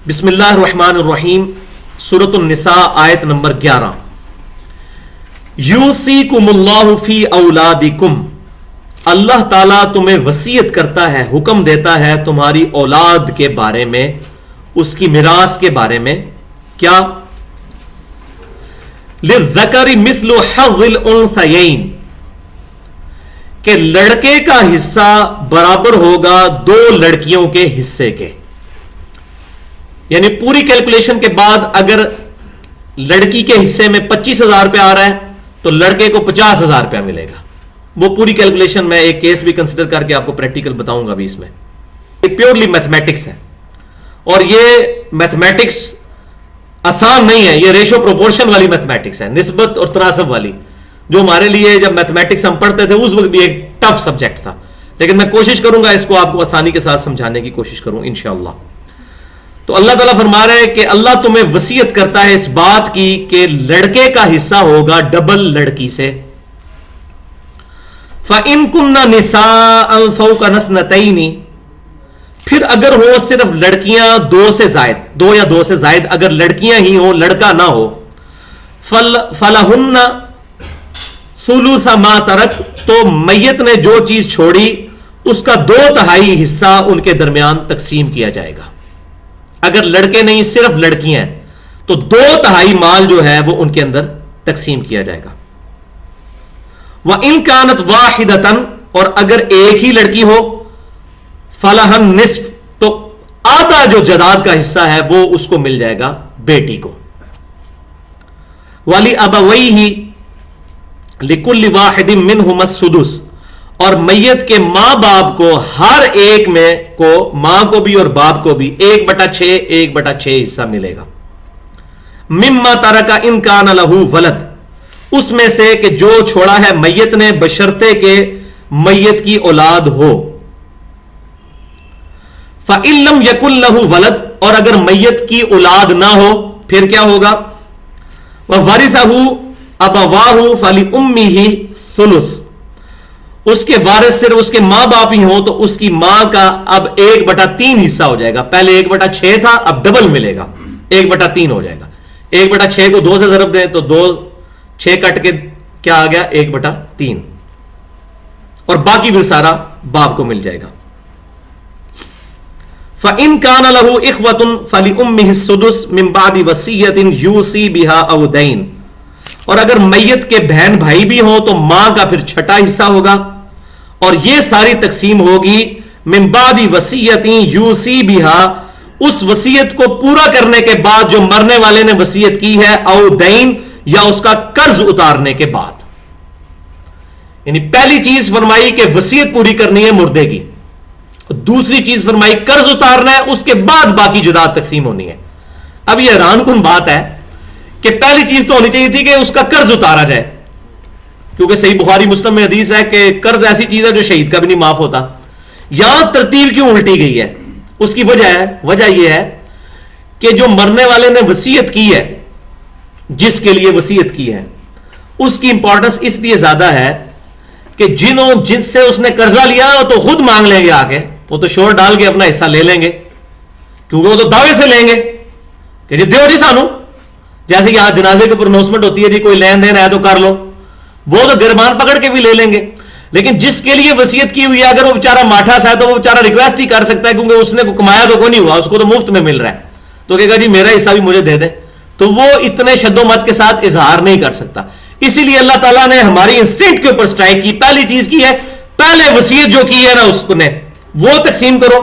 بسم اللہ الرحمن الرحیم، سورۃ النساء آیت نمبر 11۔ یوصیکم اللہ فی اولادکم، اللہ تعالیٰ تمہیں وصیت کرتا ہے، حکم دیتا ہے تمہاری اولاد کے بارے میں، اس کی میراث کے بارے میں۔ کیا؟ للذکر مثل حظ الانثیین، کہ لڑکے کا حصہ برابر ہوگا دو لڑکیوں کے حصے کے۔ یعنی پوری کیلکولیشن کے بعد اگر لڑکی کے حصے میں 25,000 روپے آ رہا ہے تو لڑکے کو 50,000 روپیہ ملے گا۔ وہ پوری کیلکولیشن میں ایک کیس بھی کنسیڈر کر کے آپ کو پریکٹیکل بتاؤں گا بھی اس میں۔ یہ پیورلی میتھمیٹکس ہے، اور یہ میتھمیٹکس آسان نہیں ہے، یہ ریشو پروپورشن والی میتھمیٹکس ہے، نسبت اور تناسب والی، جو ہمارے لیے جب میتھمیٹکس ہم پڑھتے تھے اس وقت بھی ایک ٹف سبجیکٹ تھا، لیکن میں کوشش کروں گا اس کو آپ کو آسانی کے ساتھ سمجھانے کی کوشش کروں انشاءاللہ۔ تو اللہ تعالیٰ فرما رہے ہیں کہ اللہ تمہیں وصیت کرتا ہے اس بات کی کہ لڑکے کا حصہ ہوگا ڈبل لڑکی سے۔ فَإِن كُنَّ نِسَاءً فَوْقَ اثْنَتَيْنِ، پھر اگر ہو صرف لڑکیاں دو سے زائد، دو یا دو سے زائد اگر لڑکیاں ہی ہوں، لڑکا نہ ہو، فَلَهُنَّ ثُلُثَ مَا تَرَكَ، تو میت نے جو چیز چھوڑی اس کا 2/3 حصہ ان کے درمیان تقسیم کیا جائے گا۔ اگر لڑکے نہیں صرف لڑکیاں ہیں تو 2/3 مال جو ہے وہ ان کے اندر تقسیم کیا جائے گا۔ وَإِن كَانَتْ وَاحِدَةً، اور اگر ایک ہی لڑکی ہو، فَلَهَا النِّصْفُ، تو آدھا جو جائیداد کا حصہ ہے وہ اس کو مل جائے گا بیٹی کو۔ وَلِأَبَوَيْهِ لِكُلِّ وَاحِدٍ مِّنْهُمَا السُّدُسُ، اور میت کے ماں باپ کو ہر ایک میں کو، ماں کو بھی اور باپ کو بھی 1/6 حصہ ملے گا۔ مما ترک ان کان لہ ولد، اس میں سے کہ جو چھوڑا ہے میت نے، بشرطے کہ میت کی اولاد ہو۔ فَإِن لَمْ يَكُن لَهُ ولد، اور اگر میت کی اولاد نہ ہو پھر کیا ہوگا؟ وَوَرِثَهُ أَبَوَاهُ فَلِأُمِّهِ الثُّلُثُ، اس کے وارث صرف اس کے ماں باپ ہی ہوں تو اس کی ماں کا اب 1/3 حصہ ہو جائے گا۔ پہلے 1/6 تھا، اب ڈبل ملے گا، 1/3 ہو جائے گا۔ 1/6 کو 2 سے ضرب دیں تو 6 کٹ کے کیا آ گیا؟ 1/3، اور باقی بھی سارا باپ کو مل جائے گا۔ فَإِن كَانَ لَهُ إِخْوَةٌ فَلِأُمِّهِ السُّدُسُ مِن بَعْدِ وَصِيَّةٍ يُوصِي بِهَا أَوْ دَيْنٍ، اور اگر میت کے بہن بھائی بھی ہوں تو ماں کا پھر 6واں حصہ ہوگا، اور یہ ساری تقسیم ہوگی من بعد وصیت یوصی بہا، اس وصیت کو پورا کرنے کے بعد جو مرنے والے نے وصیت کی ہے، او دین، یا اس کا قرض اتارنے کے بعد۔ یعنی پہلی چیز فرمائی کہ وصیت پوری کرنی ہے مردے کی، دوسری چیز فرمائی قرض اتارنا ہے، اس کے بعد باقی جائیداد تقسیم ہونی ہے۔ اب یہ حیران کن بات ہے کہ پہلی چیز تو ہونی چاہیے تھی کہ اس کا قرض اتارا جائے، کیونکہ صحیح بخاری مسلم میں حدیث ہے کہ قرض ایسی چیز ہے جو شہید کا بھی نہیں معاف ہوتا۔ یہاں ترتیب کیوں الٹی گئی ہے؟ اس کی وجہ یہ ہے کہ جو مرنے والے نے وصیت کی ہے، جس کے لیے وصیت کی ہے، اس کی امپورٹنس اس لیے زیادہ ہے کہ جن سے اس نے قرضہ لیا وہ تو خود مانگ لیں گے آگے، وہ تو شور ڈال کے اپنا حصہ لے لیں گے، کیونکہ وہ تو دعوے سے لیں گے کہ جی دیو جی سانو، جیسے کہ آج جنازے کے اوپر اناؤنسمنٹ ہوتی ہے جی کوئی لین دین ہے تو کر لو، وہ تو گربان پکڑ کے بھی لے لیں گے۔ لیکن جس کے لیے وصیت کی ہوئی ہے اگر وہ بیچارہ ماٹھا سا ہے تو وہ بیچارہ ریکویسٹ ہی کر سکتا ہے، کیونکہ اس نے کمایا تو کوئی نہیں ہوا، اس کو تو مفت میں مل رہا ہے، تو کہے گا جی میرا حصہ بھی مجھے دے دیں، تو وہ اتنے شد و مت کے ساتھ اظہار نہیں کر سکتا۔ اسی لیے اللہ تعالیٰ نے ہماری انسٹنکٹ کے اوپر سٹرائک کی، پہلی چیز کی ہے پہلے وصیت جو کی ہے نا اس نے وہ تقسیم کرو،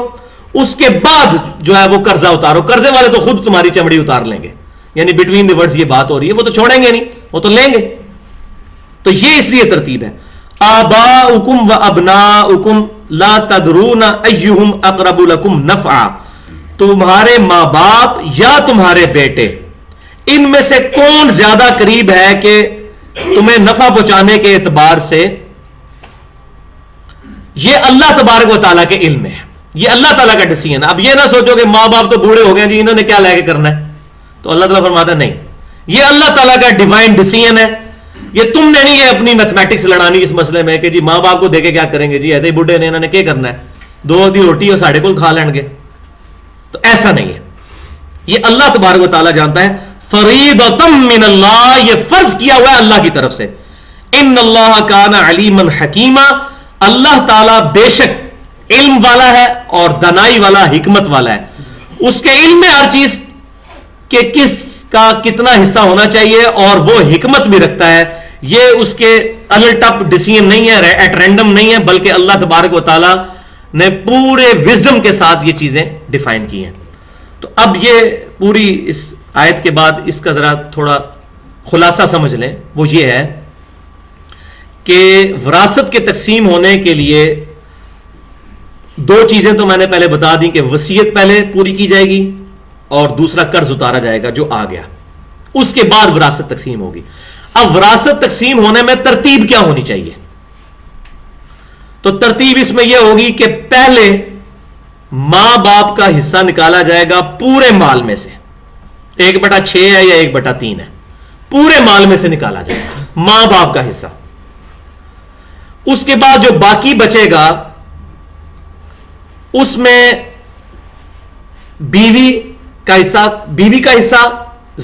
اس کے بعد جو ہے وہ قرضہ اتارو، قرضے والے تو خود تمہاری چمڑی اتار لیں گے، یعنی بٹوین دی ورڈز یہ بات ہو رہی ہے، وہ تو چھوڑیں گے نہیں، وہ تو لیں گے۔ تو یہ اس لیے ترتیب ہے۔ آباؤکم و ابناؤکم لا تدرون ایہم اقرب لکم نفعا، تمہارے ماں باپ یا تمہارے بیٹے، ان میں سے کون زیادہ قریب ہے کہ تمہیں نفع پہنچانے کے اعتبار سے؟ یہ اللہ تبارک و تعالیٰ کے علم میں ہے، یہ اللہ تعالیٰ کا ڈیسیژن ہے۔ اب یہ نہ سوچو کہ ماں باپ تو بوڑھے ہو گئے جی انہوں نے کیا لے کے کرنا ہے، تو اللہ تعالیٰ فرماتا نہیں، یہ اللہ تعالیٰ کا ڈیوائن ڈیسیژن ہے، یہ تم نے نہیں ہے اپنی میتھمیٹکس لڑانی اس مسئلے میں کہ جی ماں باپ کو دے کے کیا کریں گے، جی ایسے ہی بڈھے نے انہوں نے کیا کرنا ہے، 2 دی روٹی اور 2.5 کھا لیں گے، تو ایسا نہیں ہے۔ یہ اللہ تبارک و تعالیٰ جانتا ہے. فریضۃ من اللہ, یہ فرض کیا ہوا ہے اللہ کی طرف سے. ان اللہ کان علیما حکیما, اللہ تعالیٰ بے شک علم والا ہے اور دانائی والا, حکمت والا ہے. اس کے علم میں ہر چیز کہ کس کا کتنا حصہ ہونا چاہیے, اور وہ حکمت بھی رکھتا ہے. یہ اس کے الٹپ ڈیسیژن نہیں ہے, ایٹ رینڈم نہیں ہے, بلکہ اللہ تبارک و تعالیٰ نے پورے وزڈم کے ساتھ یہ چیزیں ڈیفائن کی ہیں. تو اب یہ پوری اس آیت کے بعد اس کا ذرا تھوڑا خلاصہ سمجھ لیں. وہ یہ ہے کہ وراثت کے تقسیم ہونے کے لیے دو چیزیں تو میں نے پہلے بتا دی کہ وصیت پہلے پوری کی جائے گی اور دوسرا قرض اتارا جائے گا جو آ گیا. اس کے بعد وراثت تقسیم ہوگی. اب وراثت تقسیم ہونے میں ترتیب کیا ہونی چاہیے؟ تو ترتیب اس میں یہ ہوگی کہ پہلے ماں باپ کا حصہ نکالا جائے گا پورے مال میں سے. 1/6 ہے یا 1/3 ہے, پورے مال میں سے نکالا جائے گا ماں باپ کا حصہ. اس کے بعد جو باقی بچے گا اس میں بیوی کا حصہ, بیوی کا حصہ,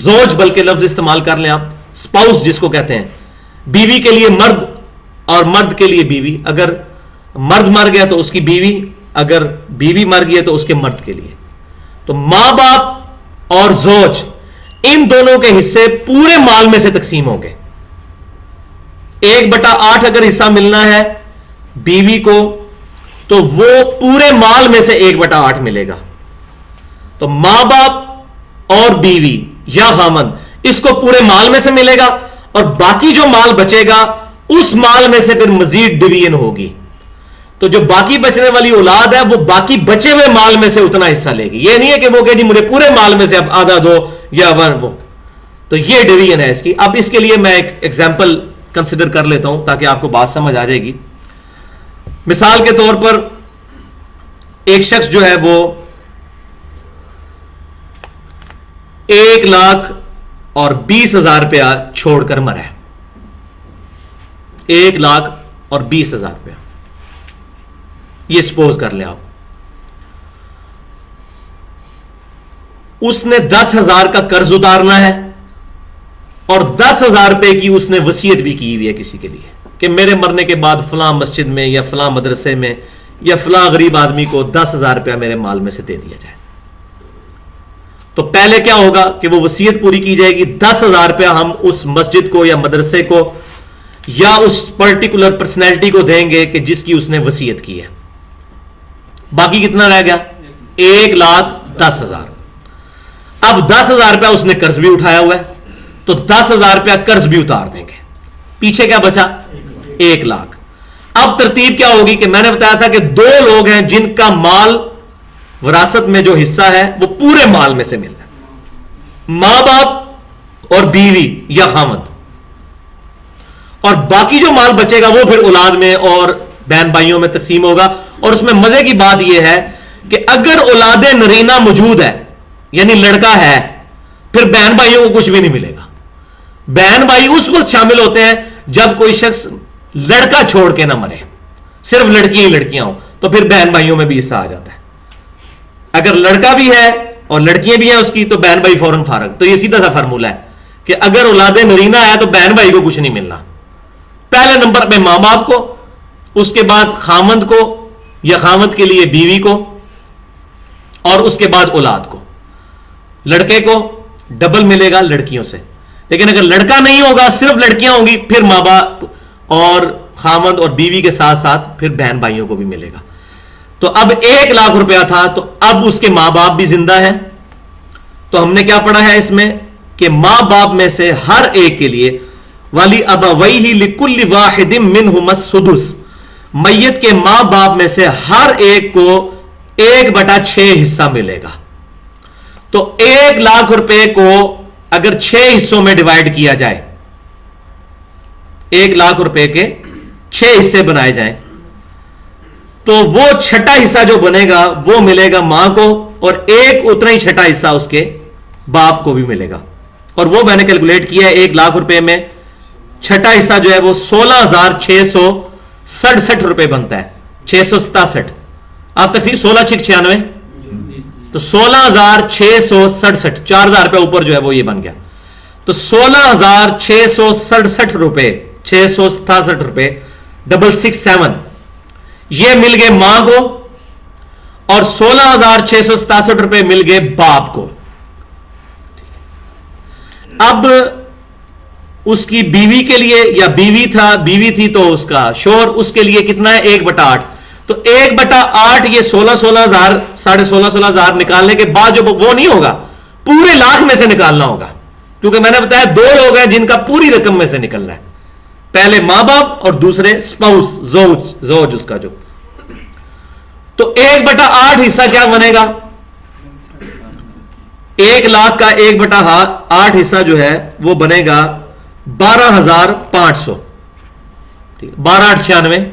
زوج بلکہ لفظ استعمال کر لیں آپ, سپاؤس جس کو کہتے ہیں. بیوی کے لیے مرد اور مرد کے لیے بیوی. اگر مرد مر گیا تو اس کی بیوی, اگر بیوی مر گئی تو اس کے مرد کے لیے. تو ماں باپ اور زوج ان دونوں کے حصے پورے مال میں سے تقسیم ہوں گے. 1/8 اگر حصہ ملنا ہے بیوی کو تو وہ پورے مال میں سے 1/8 ملے گا. تو ماں باپ اور بیوی یا خامند اس کو پورے مال میں سے ملے گا, اور باقی جو مال بچے گا اس مال میں سے پھر مزید ڈویژن ہوگی. تو جو باقی بچنے والی اولاد ہے وہ باقی بچے ہوئے مال میں سے اتنا حصہ لے گی. یہ نہیں ہے کہ وہ کہ جی مجھے پورے مال میں سے اب آدھا دو یا ون وہ. تو یہ ڈویژن ہے اس کی. اب اس کے لیے میں ایک ایگزامپل کنسیڈر کر لیتا ہوں تاکہ آپ کو بات سمجھ آ جائے گی. مثال کے طور پر ایک شخص جو ہے وہ 1,20,000 روپیہ چھوڑ کر مرا ہے. 1,20,000 روپیہ یہ سپوز کر لیں آپ. اس نے 10,000 کا قرض اتارنا ہے اور 10,000 روپے کی اس نے وصیت بھی کی ہوئی ہے کسی کے لیے کہ میرے مرنے کے بعد فلاں مسجد میں یا فلاں مدرسے میں یا فلاں غریب آدمی کو 10,000 روپیہ میرے مال میں سے دے دیا جائے. تو پہلے کیا ہوگا کہ وہ وصیت پوری کی جائے گی. 10,000 روپیہ ہم اس مسجد کو یا مدرسے کو یا اس پرٹیکولر پرسنالٹی کو دیں گے کہ جس کی اس نے وصیت کی ہے. باقی کتنا رہ گیا؟ 1,10,000. اب 10,000 روپیہ اس نے قرض بھی اٹھایا ہوا ہے تو 10,000 روپیہ قرض بھی اتار دیں گے. پیچھے کیا بچا؟ 1,00,000. اب ترتیب کیا ہوگی کہ میں نے بتایا تھا کہ دو لوگ ہیں جن کا مال وراثت میں جو حصہ ہے وہ پورے مال میں سے ملتا ہے, ماں باپ اور بیوی یا خامند. اور باقی جو مال بچے گا وہ پھر اولاد میں اور بہن بھائیوں میں تقسیم ہوگا. اور اس میں مزے کی بات یہ ہے کہ اگر اولاد نرینہ موجود ہے یعنی لڑکا ہے پھر بہن بھائیوں کو کچھ بھی نہیں ملے گا. بہن بھائی اس وقت شامل ہوتے ہیں جب کوئی شخص لڑکا چھوڑ کے نہ مرے, صرف لڑکیاں ہی لڑکیاں ہوں تو پھر بہن بھائیوں میں بھی حصہ آ جاتا ہے. اگر لڑکا بھی ہے اور لڑکیاں بھی ہیں اس کی تو بہن بھائی فوراً فارغ. تو یہ سیدھا سا فارمولہ ہے کہ اگر اولاد نرینہ ہے تو بہن بھائی کو کچھ نہیں ملنا. پہلے نمبر پہ ماں باپ کو, اس کے بعد خامند کو یا خامند کے لیے بیوی کو, اور اس کے بعد اولاد کو. لڑکے کو ڈبل ملے گا لڑکیوں سے. لیکن اگر لڑکا نہیں ہوگا صرف لڑکیاں ہوں گی پھر ماں باپ اور خامند اور بیوی کے ساتھ ساتھ پھر بہن بھائیوں کو بھی ملے گا. تو اب 1,00,000 روپیہ تھا تو اب اس کے ماں باپ بھی زندہ ہیں. تو ہم نے کیا پڑھا ہے اس میں کہ ماں باپ میں سے ہر ایک کے لیے والی ابویہ لکل واحد منہما السدس, میت کے ماں باپ میں سے ہر ایک کو 1/6 حصہ ملے گا. تو 1,00,000 روپے کو اگر 6 حصوں میں ڈیوائڈ کیا جائے, 1,00,000 روپے کے 6 حصے بنائے جائیں تو وہ چھٹا حصہ جو بنے گا وہ ملے گا ماں کو, اور ایک اتنا ہی چھٹا حصہ اس کے باپ کو بھی ملے گا. اور وہ میں نے کیلکولیٹ کیا ہے 1,00,000 روپے میں چھٹا حصہ جو ہے وہ 16,667 روپے بنتا ہے. 667 آپ تقسیم 16 6 96 تو 16,667, 4,000 روپے اوپر جو ہے وہ یہ بن گیا. تو 16,667 روپے 667 روپے 667 یہ مل گئے ماں کو, اور 16,667 روپے مل گئے باپ کو. اب اس کی بیوی کے لیے, یا بیوی تھی تو اس کا شوہر, اس کے لیے کتنا ہے 1/8. تو 1/8 یہ 16,000 16,500 نکالنے کے بعد جو وہ نہیں ہوگا, پورے لاکھ میں سے نکالنا ہوگا, کیونکہ میں نے بتایا 2 لوگ ہیں جن کا پوری رقم میں سے نکلنا ہے, پہلے ماں باپ اور دوسرے سپاؤس, زوج اس کا جو. تو 1/8 حصہ کیا بنے گا, 1 لاکھ کا 1/8 حصہ جو ہے وہ بنے گا 12,500. 12,896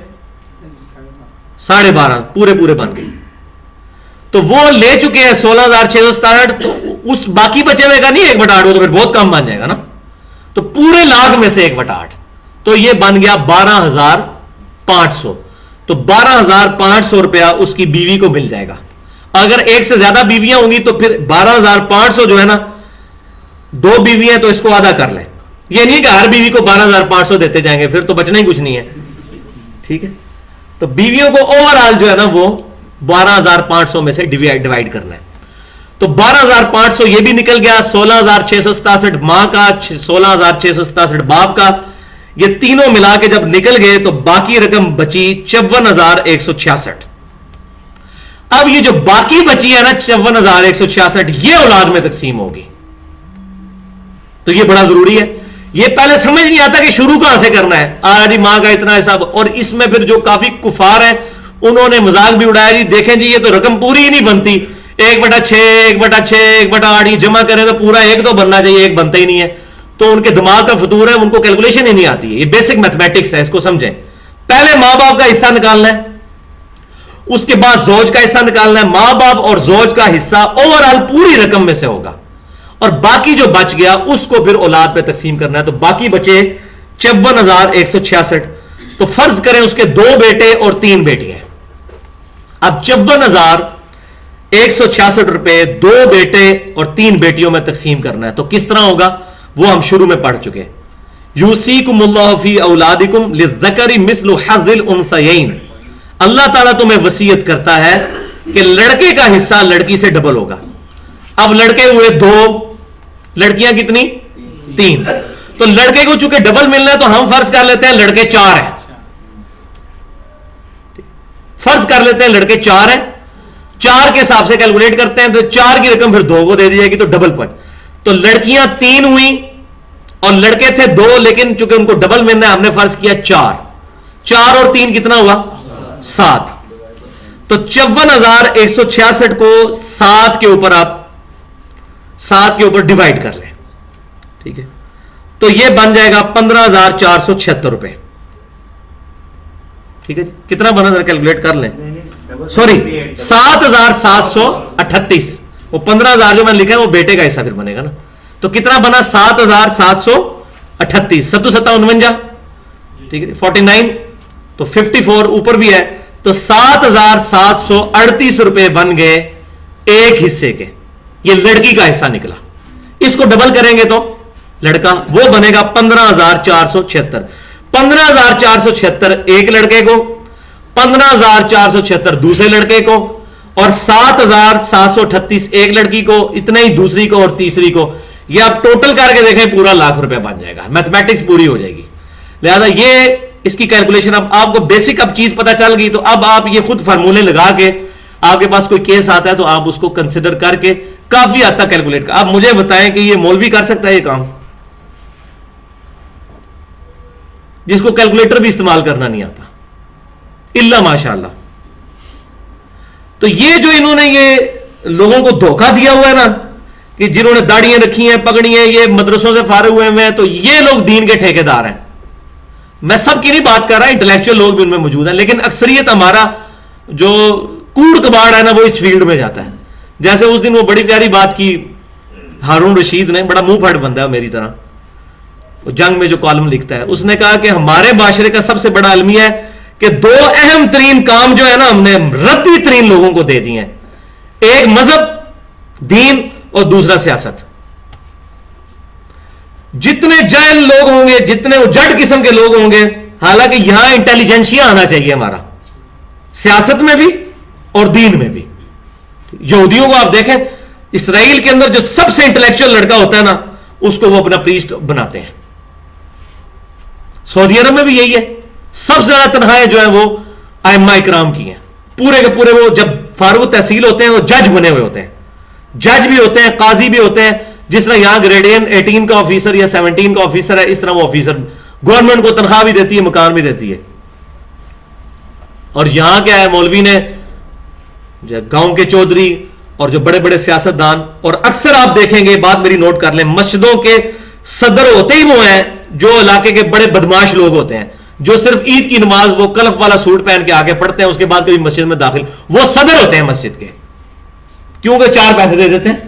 12.5 پورے بن گئے. تو وہ لے چکے ہیں 16,667, تو اس باقی بچے ہوئے کا نہیں 1/8, وہ تو پھر بہت کم بن جائے گا نا. تو پورے لاکھ میں سے 1/8, تو یہ بن گیا 12,500. تو 12,500 روپیہ اس کی بیوی کو مل جائے گا. اگر ایک سے زیادہ بیویاں ہوں گی تو پھر 12,500 جو ہے نا, 2 بیوی ہیں تو اس کو آدھا کر لیں. یہ نہیں کہ ہر بیوی کو 12,500 دیتے جائیں گے, پھر تو بچنا ہی کچھ نہیں ہے. ٹھیک ہے, تو بیویوں کو اوور آل جو ہے نا وہ 12,500 میں سے ڈیوائڈ کرنا ہے. تو 12,500 یہ بھی نکل گیا, 16,667 ماں کا, 16,667 باپ کا, یہ تینوں ملا کے جب نکل گئے تو باقی رقم بچی 54,166. اب یہ جو باقی بچی ہے نا 54,166, یہ اولاد میں تقسیم ہوگی. تو یہ بڑا ضروری ہے. یہ پہلے سمجھ نہیں آتا کہ شروع کہاں سے کرنا ہے. آج ماں کا اتنا حساب, اور اس میں پھر جو کافی کفار ہیں انہوں نے مذاق بھی اڑایا, جی دیکھیں جی یہ تو رقم پوری ہی نہیں بنتی, 1/6 1/6 1/8 یہ جمع کریں تو پورا 1 تو بننا چاہیے, 1 بنتا ہی نہیں ہے. تو ان کے دماغ کا فطور ہے, ان کو کیلکولیشن ہی نہیں آتی ہے. یہ بیسک میتھمیٹکس ہے, اس کو سمجھیں. پہلے ماں باپ کا حصہ نکالنا ہے, اس کے بعد زوج کا حصہ نکالنا ہے. ماں باپ اور زوج کا حصہ اوور آل پوری رقم میں سے ہوگا, اور باقی جو بچ گیا اس کو پھر اولاد پہ تقسیم کرنا ہے. تو باقی بچے 54,166. تو فرض کریں اس کے 2 بیٹے اور 3 بیٹیاں. اب 54,166 روپے 2 بیٹے اور 3 بیٹیوں میں تقسیم کرنا ہے. تو کس طرح ہوگا وہ ہم شروع میں پڑھ چکے. یوصیکم اللہ فی اولادکم للذکر مثل حظ الانثیین. اللہ تعالیٰ تمہیں وصیت کرتا ہے کہ لڑکے کا حصہ لڑکی سے ڈبل ہوگا. اب لڑکے ہوئے 2, لڑکیاں کتنی 3. تو لڑکے کو چونکہ ڈبل ملنا ہے تو ہم فرض کر لیتے ہیں لڑکے 4 ہیں. فرض کر لیتے ہیں لڑکے 4 ہیں, 4 کے حساب سے کیلکولیٹ کرتے ہیں. تو 4 کی رقم پھر 2 کو دے دی جائے گی, تو ڈبل پوائنٹ. تو لڑکیاں 3 ہوئی اور لڑکے تھے 2, لیکن چونکہ ان کو ڈبل ملنا ہے ہم نے فرض کیا 4. 4 اور 3 کتنا ہوا 7. تو 54,166 کو 7 کے اوپر آپ 7 کے اوپر ڈیوائڈ کر لیں. ٹھیک ہے, تو یہ بن جائے گا 15,476 روپے. ٹھیک ہے جی, کتنا بنا ذرا کیلکولیٹ کر لیں. سوری 7,738. وہ 15,000 جو میں نے لکھا ہے وہ بیٹے کا حصہ پھر بنے گا نا. تو کتنا بنا 7,738. 7 7 49. ٹھیک ہے, 49. تو 54 اوپر بھی ہے. تو 7,738 روپے بن گئے ایک حصے کے. یہ لڑکی کا حصہ نکلا. اس کو ڈبل کریں گے تو لڑکا وہ بنے گا 15,476. 15,476 ایک لڑکے کو, 15,476 دوسرے لڑکے کو, اور 7,738 ایک لڑکی کو, اتنا ہی دوسری کو اور تیسری کو. یہ آپ ٹوٹل کر کے دیکھیں پورا لاکھ روپے بن جائے گا. میتھمیٹکس پوری ہو جائے گی. لہذا یہ اس کی کیلکولیشن, اب آپ کو بیسک اب چیز پتا چل گئی, تو اب آپ یہ خود فارمولے لگا کے, آپ کے پاس کوئی کیس آتا ہے تو آپ اس کو کنسیڈر کر کے کافی حد تک کیلکولیٹ کر. اب مجھے بتائیں کہ یہ مولوی کر سکتا ہے یہ کام جس کو کیلکولیٹر بھی استعمال کرنا نہیں آتا, الا ماشاء اللہ. تو یہ جو انہوں نے یہ لوگوں کو دھوکہ دیا ہوا ہے نا, کہ جنہوں نے داڑیاں رکھی ہیں, پگڑی ہیں, یہ مدرسوں سے فارغ ہوئے ہیں, تو یہ لوگ دین کے ٹھیکیدار ہیں. میں سب کی نہیں بات کر رہا, انٹلیکچوئل لوگ بھی ان میں موجود ہیں, لیکن اکثریت ہمارا جو کوڑ کباڑ ہے نا وہ اس فیلڈ میں جاتا ہے. جیسے اس دن وہ بڑی پیاری بات کی ہارون رشید نے, بڑا منہ پھٹ بندہ ہے میری طرح, جنگ میں جو کالم لکھتا ہے, اس نے کہا کہ ہمارے معاشرے کا سب سے بڑا المیہ ہے کہ 2 اہم ترین کام جو ہے نا ہم نے ردی ترین لوگوں کو دے دیے ہیں. ایک مذہب دین اور دوسرا سیاست. جتنے جاہل لوگ ہوں گے, جتنے جڈ قسم کے لوگ ہوں گے, حالانکہ یہاں انٹیلیجنسیا آنا چاہیے ہمارا, سیاست میں بھی اور دین میں بھی. یہودیوں کو آپ دیکھیں, اسرائیل کے اندر جو سب سے انٹلیکچوئل لڑکا ہوتا ہے نا, اس کو وہ اپنا پریسٹ بناتے ہیں. سعودی عرب میں بھی یہی ہے, سب سے زیادہ تنخواہیں جو ہیں وہ ائمہ اکرام کی ہیں. پورے کے پورے وہ جب فارغ تحصیل ہوتے ہیں وہ جج بنے ہوئے ہوتے ہیں, جج بھی ہوتے ہیں, قاضی بھی ہوتے ہیں. جس طرح یہاں گریڈ 18 کا آفیسر یا 17 کا آفیسر ہے, اس طرح وہ آفیسر گورنمنٹ کو تنخواہ بھی دیتی ہے, مکان بھی دیتی ہے. اور یہاں کیا ہے, مولوی نے گاؤں کے چودھری اور جو بڑے بڑے سیاستدان, اور اکثر آپ دیکھیں گے, بات میری نوٹ کر لیں, مسجدوں کے صدر ہوتے ہی وہ ہیں جو علاقے کے بڑے بدماش لوگ ہوتے ہیں, جو صرف عید کی نماز وہ کلف والا سوٹ پہن کے آگے پڑھتے ہیں, اس کے بعد کبھی مسجد میں داخل, وہ صدر ہوتے ہیں مسجد کے, کیونکہ 4 پیسے دے دیتے ہیں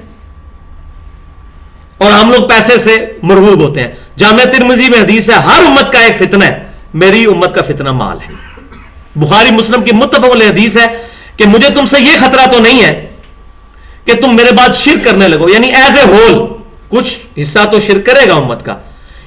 اور ہم لوگ پیسے سے مرغوب ہوتے ہیں. جامعہ ترمذی میں حدیث ہے, ہر امت کا ایک فتنہ ہے, میری امت کا فتنہ مال ہے. بخاری مسلم کی متفق علیہ حدیث ہے کہ مجھے تم سے یہ خطرہ تو نہیں ہے کہ تم میرے بعد شرک کرنے لگو, یعنی ایز اے ہول کچھ حصہ تو شرک کرے گا امت کا,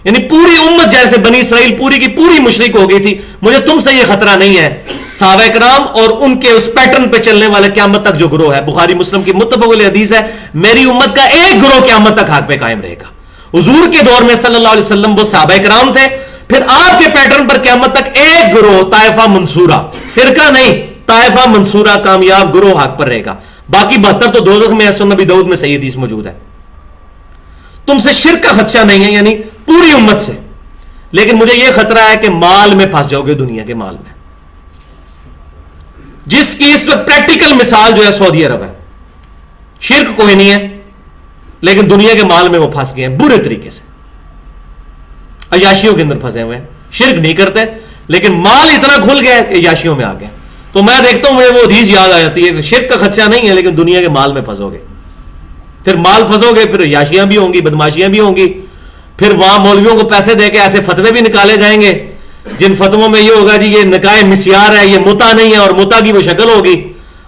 یعنی پوری امت جیسے بنی اسرائیل پوری کی پوری مشرک ہو گئی تھی, مجھے تم سے یہ خطرہ نہیں ہے. صحابہ کرام اور ان کے اس پیٹرن پہ چلنے والے قیامت تک جو گروہ ہے, بخاری مسلم کی متفق علیہ حدیث ہے, میری امت کا ایک گروہ قیامت تک حق پہ قائم رہے گا. حضور کے دور میں صلی اللہ علیہ وسلم وہ صحابہ کرام تھے, پھر آپ کے پیٹرن پر قیامت تک ایک گروہ طائفہ منصورہ, فرقہ نہیں, طائفہ منصورہ کامیاب گروہ حق پر رہے گا. باقی 72 تو دوزخ میں ہے, سنن نبی داؤد میں صحیح حدیث موجود ہے. تم سے شرک کا خدشہ نہیں ہے, یعنی پوری امت سے, لیکن مجھے یہ خطرہ ہے کہ مال میں پھنس جاؤ گے, دنیا کے مال میں, جس کی اس وقت پریکٹیکل مثال جو ہے سعودی عرب ہے. شرک کوئی نہیں ہے, لیکن دنیا کے مال میں وہ پھنس گئے ہیں برے طریقے سے, عیاشیوں کے اندر پھنسے ہوئے ہیں. شرک نہیں کرتے, لیکن مال اتنا کھل گیا کہ عیاشیوں میں آ گئے. تو میں دیکھتا ہوں مجھے وہ حدیث یاد آ جاتی ہے کہ شرک کا خدشہ نہیں ہے, لیکن دنیا کے مال میں پھنسو گے, پھر مال پھنسو گے, پھر عیاشیاں بھی ہوں گی, بدماشیاں بھی ہوں گی, پھر وہاں مولویوں کو پیسے دے کے ایسے فتوے بھی نکالے جائیں گے جن فتووں میں یہ ہوگا جی یہ نکاح مسیار ہے, یہ متا نہیں ہے, اور متا کی وہ شکل ہوگی,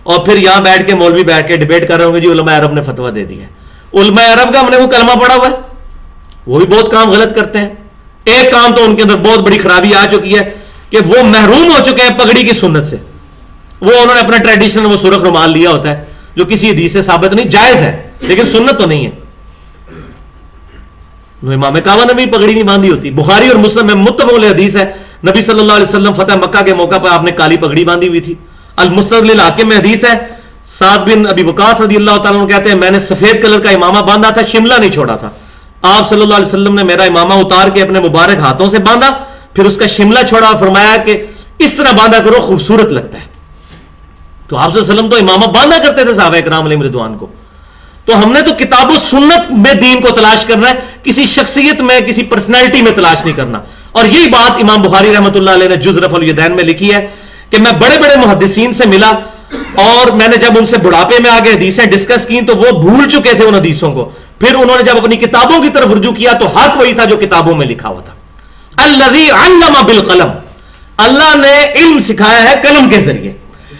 اور پھر یہاں بیٹھ کے مولوی بیٹھ کے ڈیبیٹ کر رہے ہوں گے جی علماء عرب نے فتویٰ دے دیا ہے. علماء عرب کا ہم نے وہ کلمہ پڑھا ہوا ہے, وہ بھی بہت کام غلط کرتے ہیں. ایک کام تو ان کے اندر بہت بڑی خرابی آ چکی ہے کہ وہ محروم ہو چکے ہیں پگڑی کی سنت سے. وہ انہوں نے اپنا ٹریڈیشنل وہ سرخ رومال لیا ہوتا ہے جو کسی حدیث سے ثابت نہیں, جائز ہے لیکن سنت تو نہیں ہے. امام کعبہ نے بھی پگڑی نہیں باندھی ہوتی. بخاری اور مسلم میں متفق علیہ حدیث ہے, نبی صلی اللہ علیہ وسلم فتح مکہ کے موقع پر آپ نے کالی پگڑی باندھی ہوئی تھی. المستدرک للحاکم میں حدیث ہے, سعد بن ابی وقاص رضی اللہ تعالیٰ عنہ کہتے ہیں میں نے سفید کلر کا امامہ باندھا تھا, شملہ نہیں چھوڑا تھا. آپ صلی اللہ علیہ وسلم نے میرا امامہ اتار کے اپنے مبارک ہاتھوں سے باندھا, پھر اس کا شملہ چھوڑا, فرمایا کہ اس طرح باندھا کرو خوبصورت لگتا ہے. تو آپ صلی اللہ علیہ وسلم تو امامہ باندھا کرتے تھے صحابہ کرام علیہم رضوان کو. تو ہم نے تو کتاب و سنت میں دین کو تلاش کرنا ہے, کسی شخصیت میں, کسی پرسنالٹی میں تلاش نہیں کرنا. اور یہی بات امام بخاری رحمۃ اللہ علیہ نے جز رفع الیدین میں لکھی ہے کہ میں بڑے بڑے محدثین سے ملا, اور میں نے جب ان سے بڑھاپے میں آگے حدیثیں ڈسکس کی تو وہ بھول چکے تھے ان حدیثوں کو. پھر انہوں نے جب اپنی کتابوں کی طرف رجوع کیا تو حق وہی تھا جو کتابوں میں لکھا ہوا تھا. الذی علم بالقلم, اللہ نے علم سکھایا ہے قلم کے ذریعے.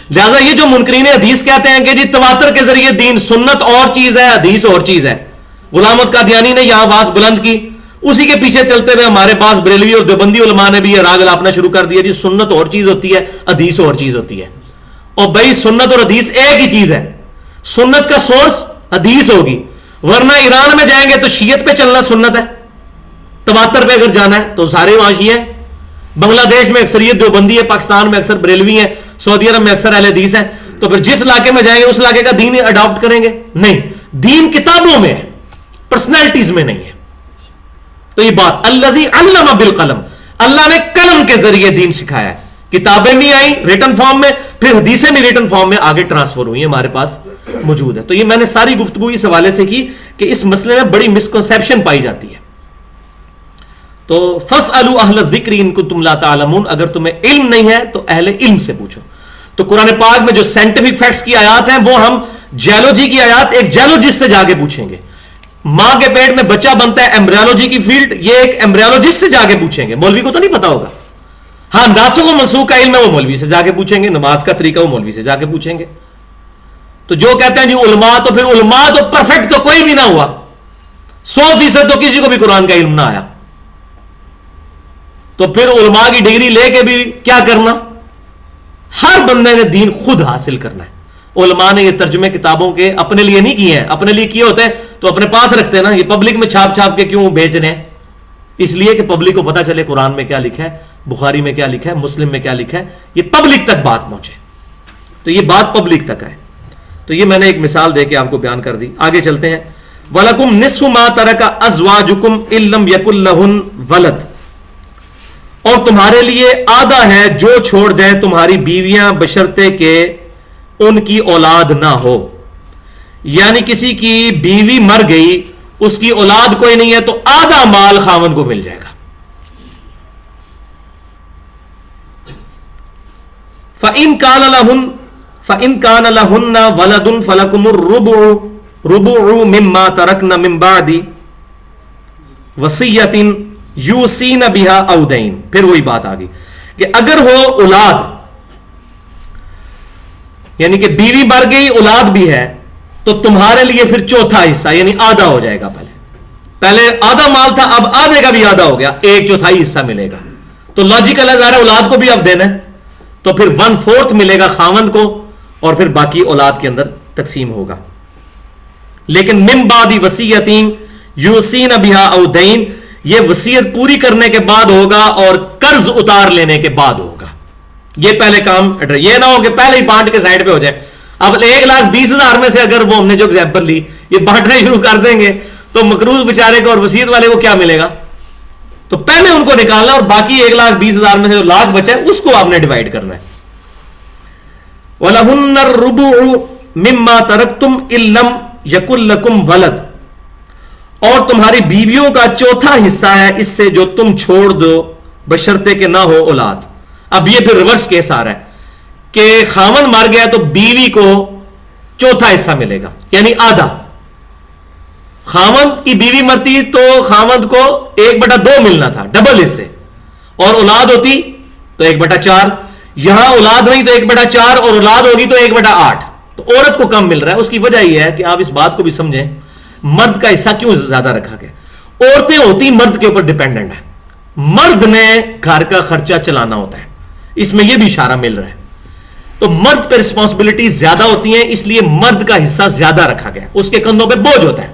لہذا یہ جو منکرین حدیث کہتے ہیں کہ جی تواتر کے ذریعے دین, سنت اور چیز ہے, حدیث اور چیز ہے. غلام احمد قادیانی نے یہاں آواز بلند کی, اسی کے پیچھے چلتے ہوئے ہمارے پاس بریلوی اور دیوبندی علماء نے بھی یہ راگ الاپنا شروع کر دیا, جی سنت اور چیز ہوتی ہے, حدیث اور چیز ہوتی ہے. اور بھائی سنت اور حدیث ایک ہی چیز ہے. سنت کا سورس حدیث ہوگی, ورنہ ایران میں جائیں گے تو شیعت پہ چلنا سنت ہے, تواتر پہ اگر جانا ہے تو سارے وہاں شیعہ ہیں. بنگلہ دیش میں اکثریت دیوبندی ہے, پاکستان میں اکثر بریلوی ہیں, سعودی عرب میں اکثر اہل حدیث ہیں. تو پھر جس علاقے میں جائیں گے اس علاقے کا دین اڈاپٹ کریں گے؟ نہیں, دین کتابوں میں ہے, پرسنالٹیز میں نہیں ہے. تو یہ بات الذی علم بالقلم, اللہ نے قلم کے ذریعے دین سکھایا ہے. کتابیں بھی آئیں ریٹن فارم میں, پھر حدیثیں بھی ریٹن فارم میں آگے ٹرانسفر ہوئی, ہمارے پاس موجود ہے. تو یہ میں نے ساری گفتگو اس حوالے سے کی کہ اس مسئلے میں بڑی مسکنسیپشن پائی جاتی ہے. تو فاسألوا اہل الذکر ان کنتم لا تعلمون, اگر تمہیں علم نہیں ہے تو اہل علم سے پوچھو. تو قرآن پاک میں جو سائنٹیفک فیکٹس کی آیات ہیں وہ ہم جیولوجی کی آیات ایک جیولوجسٹ سے جا کے پوچھیں گے. ماں کے پیٹ میں بچہ بنتا ہے, ایمبریولوجی کی فیلڈ, یہ ایک ایمبریولوجسٹ سے جا کے پوچھیں گے. مولوی کو تو نہیں پتا ہوگا. ہاں انداسوں کو منسوخ کا علم ہے وہ مولوی سے جا کے پوچھیں گے, نماز کا طریقہ وہ مولوی سے جا کے پوچھیں گے. تو جو کہتے ہیں جی علماء، تو پھر علماء تو پرفیکٹ تو کوئی بھی نہ ہوا، 100% تو کسی کو بھی قرآن کا علم نہ آیا، تو پھر علماء کی ڈگری لے کے بھی کیا کرنا؟ ہر بندے نے دین خود حاصل کرنا ہے۔ علماء نے یہ ترجمے کتابوں کے اپنے لیے نہیں کیے ہیں، اپنے لیے کیے ہوتے ہیں تو اپنے پاس رکھتے ہیں نا، یہ پبلک میں چھاپ چھاپ کے کیوں بیچ رہے ہیں؟ اس لیے کہ پبلک کو پتا چلے قرآن میں کیا لکھا ہے، بخاری میں کیا لکھا ہے، مسلم میں کیا لکھا ہے، یہ پبلک تک بات پہنچے، تو یہ بات پبلک تک آئے۔ تو یہ میں نے ایک مثال دے کے آپ کو بیان کر دی۔ آگے چلتے ہیں۔ وَلَكُمْ نِصْفُ مَا تَرَكَ أَزْوَاجُكُمْ إِن لَّمْ يَكُن لَّهُنَّ وَلَدٌ، اور تمہارے لیے آدھا ہے جو چھوڑ جائیں تمہاری بیویاں بشرطے کہ ان کی اولاد نہ ہو، یعنی کسی کی بیوی مر گئی، اس کی اولاد کوئی نہیں ہے، تو آدھا مال خاوند کو مل جائے گا۔ فَإِن كَانَ لَهُنَّ وَلَدٌ فَلَكُمُ الرُّبُعُ مِمَّا تَرَكْنَ مِن بَعْدِ وَصِيَّةٍ يُوصِينَ بِهَا أَوْ دَيْنٍ۔ پھر وہی بات آگئی کہ اگر ہو اولاد، یعنی کہ بیوی مر گئی اولاد بھی ہے، تو تمہارے لیے پھر چوتھا حصہ یعنی آدھا ہو جائے گا۔ پہلے آدھا مال تھا، اب آدھے کا بھی آدھا ہو گیا، 1/4 حصہ ملے گا۔ تو لاجیکل ہے، ظاہر اولاد کو بھی اب دینا ہے، تو پھر 1/4 ملے گا خاوند کو، اور پھر باقی اولاد کے اندر تقسیم ہوگا۔ لیکن من بعد وصیۃ یوصین بہا او دین، یہ وصیت پوری کرنے کے بعد ہوگا اور قرض اتار لینے کے بعد ہوگا۔ یہ پہلے کام، یہ نہ ہو کہ پہلے ہی بانٹ کے سائڈ پہ ہو جائے۔ اب 1,20,000 میں سے اگر وہ ہم نے جو ایگزامپل لی یہ بانٹنے شروع کر دیں گے تو مقروض بیچارے کو اور وصیت والے کو کیا ملے گا؟ تو پہلے ان کو نکالنا اور باقی 1,20,000 میں سے جو لاکھ بچا ہے اس کو آپ نے ڈیوائڈ کرنا ہے۔ وَلَهُنَّ الرُّبُعُ مِمَّا تَرَكْتُمْ إِن لَّمْ يَكُن لَّكُمْ وَلَدٌ، اور تمہاری بیویوں کا چوتھا حصہ ہے اس سے جو تم چھوڑ دو بشرطے کہ نہ ہو اولاد۔ اب یہ پھر ریورس کیس آ رہا ہے کہ خاوند مر گیا تو بیوی کو چوتھا حصہ ملے گا، یعنی آدھا۔ خاوند کی بیوی مرتی تو خاوند کو 1/2 ملنا تھا، ڈبل حصے، اور اولاد ہوتی تو 1/4۔ یہاں اولاد نہیں تو 1/4، اور اولاد ہوگی تو 1/8، تو عورت کو کم مل رہا ہے۔ اس کی وجہ یہ ہے کہ آپ اس بات کو بھی سمجھیں، مرد کا حصہ کیوں زیادہ رکھا گیا؟ عورتیں ہوتی مرد کے اوپر ڈیپینڈنٹ ہیں، مرد نے گھر کا خرچہ چلانا ہوتا ہے، اس میں یہ بھی اشارہ مل رہا ہے، تو مرد پہ رسپانسبلٹی زیادہ ہوتی ہیں، اس لیے مرد کا حصہ زیادہ رکھا گیا، اس کے کندھوں پہ بوجھ ہوتا ہے،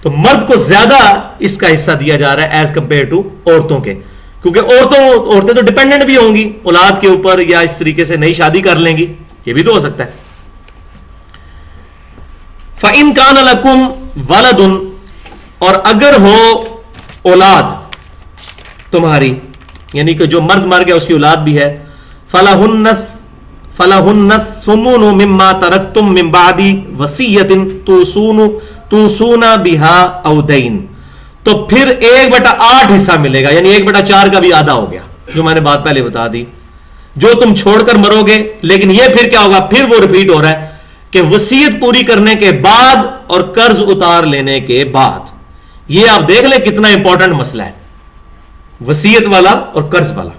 تو مرد کو زیادہ اس کا حصہ دیا جا رہا ہے ایز کمپیئر ٹو عورتوں کے، کیونکہ عورتیں تو ڈیپینڈنٹ بھی ہوں گی اولاد کے اوپر، یا اس طریقے سے نئی شادی کر لیں گی، یہ بھی تو ہو سکتا ہے۔ فَإِن كَانَ لَكُمْ وَلَدٌ، اور اگر ہو اولاد تمہاری، یعنی کہ جو مرد مر گیا اس کی اولاد بھی ہے، فَلَهُنَّ الثُّمُنُ مِمَّا تَرَكْتُم مِّن بَعْدِ وَصِيَّةٍ تُوصُونَ بِهَا أَوْ دَيْنٍ، تو پھر 1/8 حصہ ملے گا، یعنی 1/4 کا بھی آدھا ہو گیا، جو میں نے بات پہلے بتا دی، جو تم چھوڑ کر مرو گے۔ لیکن یہ پھر کیا ہوگا؟ پھر وہ ریپیٹ ہو رہا ہے کہ وصیت پوری کرنے کے بعد اور قرض اتار لینے کے بعد۔ یہ آپ دیکھ لیں کتنا امپورٹنٹ مسئلہ ہے، وصیت والا اور قرض والا۔